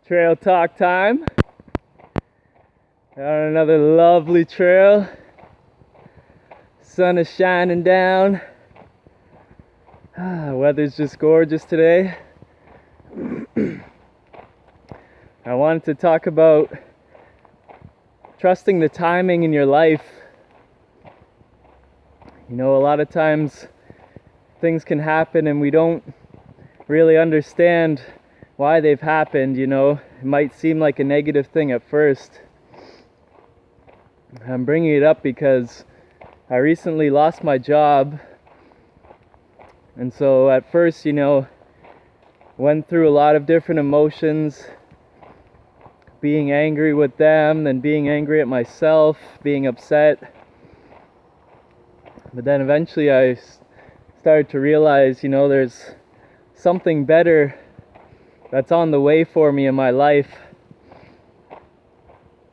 Trail talk time. On another lovely trail. Sun is shining down. Weather's just gorgeous today. I wanted to talk about trusting the timing in your life. You know, a lot of times things can happen and we don't really understand why they've happened, you know. It might seem like a negative thing at first. I'm bringing it up because I recently lost my job. And so at first, you know, went through a lot of different emotions. Being angry with them, then being angry at myself, being upset. But then eventually I started to realize, you know, there's something better that's on the way for me in my life.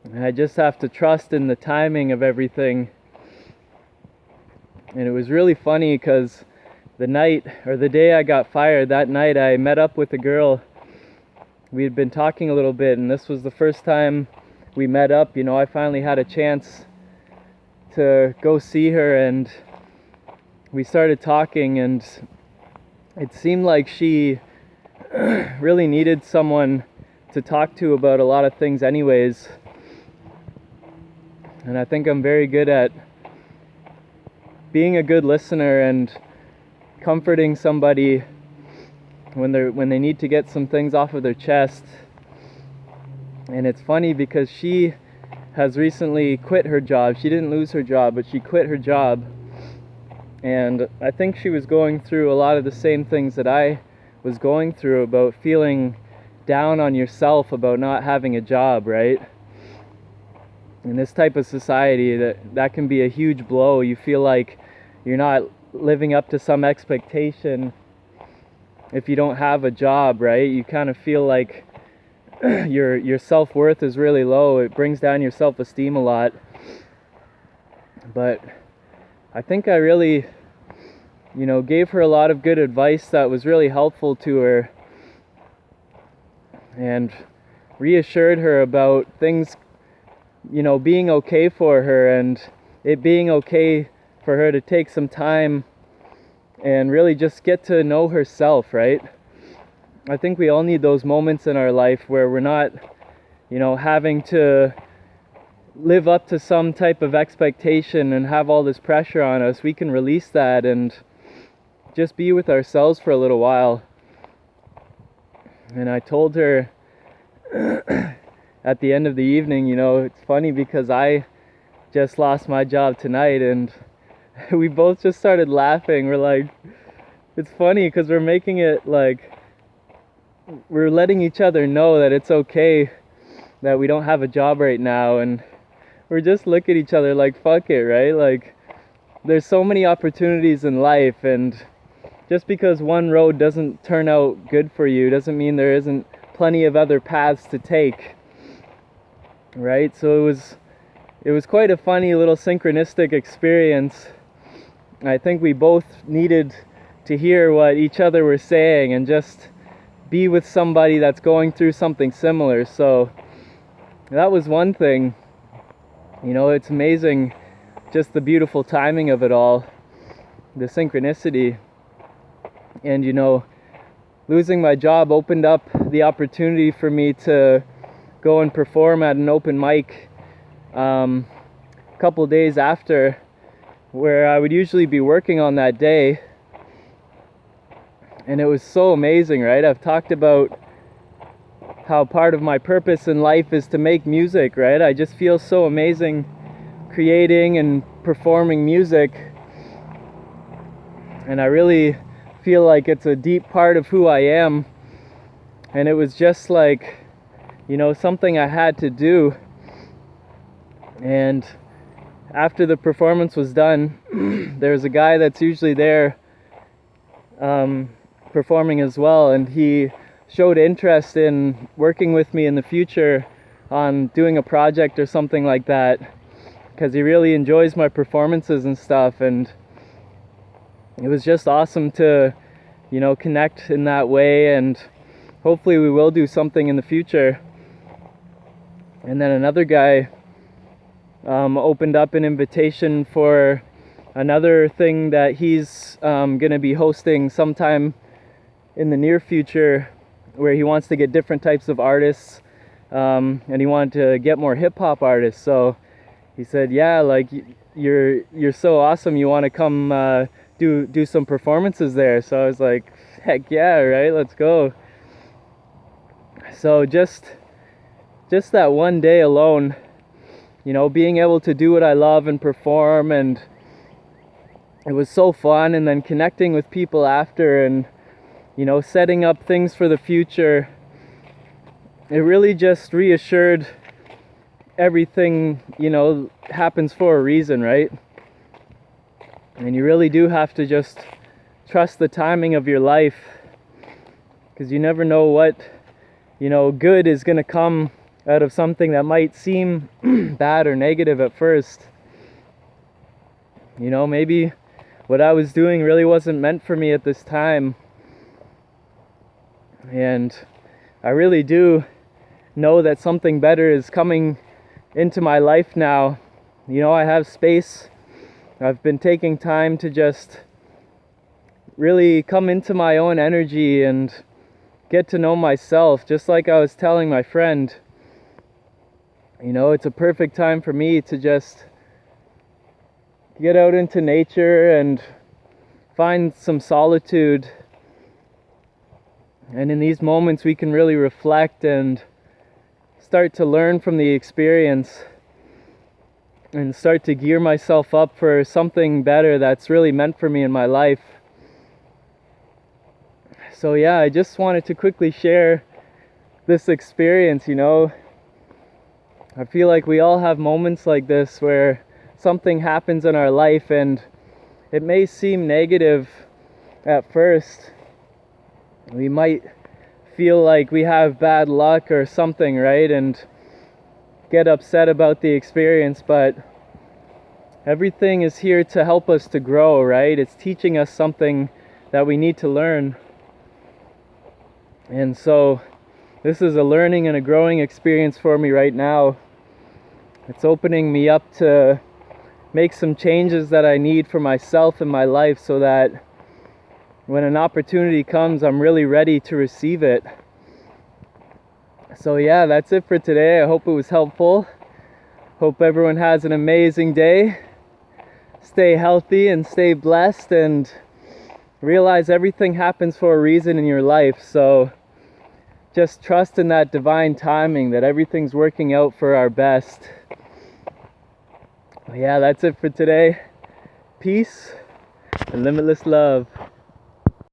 And I just have to trust in the timing of everything. And it was really funny because the day I got fired, that night I met up with a girl. We had been talking a little bit, and this was the first time we met up. You know, I finally had a chance to go see her, and we started talking, and it seemed like she really needed someone to talk to about a lot of things anyways. And I think I'm very good at being a good listener and comforting somebody when they need to get some things off of their chest. And it's funny because she has recently quit her job. She didn't lose her job, but she quit her job. And I think she was going through a lot of the same things that I was going through, about feeling down on yourself about not having a job, right? In this type of society, that can be a huge blow. You feel like you're not living up to some expectation if you don't have a job, right? You kind of feel like your self-worth is really low. It brings down your self-esteem a lot. But I think I really, you know, gave her a lot of good advice that was really helpful to her, and reassured her about things, you know, being okay for her, and it being okay for her to take some time and really just get to know herself, right? I think we all need those moments in our life where we're not, you know, having to live up to some type of expectation and have all this pressure on us. We can release that and just be with ourselves for a little while. And I told her at the end of the evening, you know, it's funny because I just lost my job tonight, and we both just started laughing. We're like, it's funny because we're making it like, we're letting each other know that it's okay that we don't have a job right now, and we're just looking at each other like, fuck it, right? Like, there's so many opportunities in life, and just because one road doesn't turn out good for you doesn't mean there isn't plenty of other paths to take, right? So it was quite a funny little synchronistic experience. I think we both needed to hear what each other were saying and just be with somebody that's going through something similar. So that was one thing. You know, it's amazing just the beautiful timing of it all, the synchronicity. And, you know, losing my job opened up the opportunity for me to go and perform at an open mic a couple days after, where I would usually be working on that day. And it was so amazing, right? I've talked about how part of my purpose in life is to make music, right? I just feel so amazing creating and performing music. And I really feel like it's a deep part of who I am. And it was just like, you know, something I had to do. And after the performance was done, there's a guy that's usually there performing as well, and he showed interest in working with me in the future on doing a project or something like that, because he really enjoys my performances and stuff. And it was just awesome to, you know, connect in that way. And hopefully we will do something in the future. And then another guy opened up an invitation for another thing that he's gonna be hosting sometime in the near future, where he wants to get different types of artists, and he wanted to get more hip-hop artists. So he said, yeah, like, you're so awesome, you want to come do some performances there. So I was like, heck yeah, right, let's go. So just that one day alone, you know, being able to do what I love and perform, and it was so fun. And then connecting with people after, and, you know, setting up things for the future, it really just reassured everything, you know, happens for a reason, right? And you really do have to just trust the timing of your life, because you never know what, you know, good is going to come out of something that might seem bad or negative at first. You know, maybe what I was doing really wasn't meant for me at this time. And I really do know that something better is coming into my life now. You know, I have space. I've been taking time to just really come into my own energy and get to know myself. Just like I was telling my friend, you know, it's a perfect time for me to just get out into nature and find some solitude. And in these moments we can really reflect and start to learn from the experience, and start to gear myself up for something better that's really meant for me in my life. So yeah, I just wanted to quickly share this experience. You know, I feel like we all have moments like this where something happens in our life and it may seem negative at first. We might feel like we have bad luck or something, right? And get upset about the experience, but everything is here to help us to grow, right? It's teaching us something that we need to learn. And so this is a learning and a growing experience for me right now. It's opening me up to make some changes that I need for myself in my life, so that when an opportunity comes, I'm really ready to receive it. So yeah, that's it for today. I hope it was helpful. Hope everyone has an amazing day. Stay healthy and stay blessed, and realize everything happens for a reason in your life. So just trust in that divine timing, that everything's working out for our best. Yeah, that's it for today. Peace and limitless love.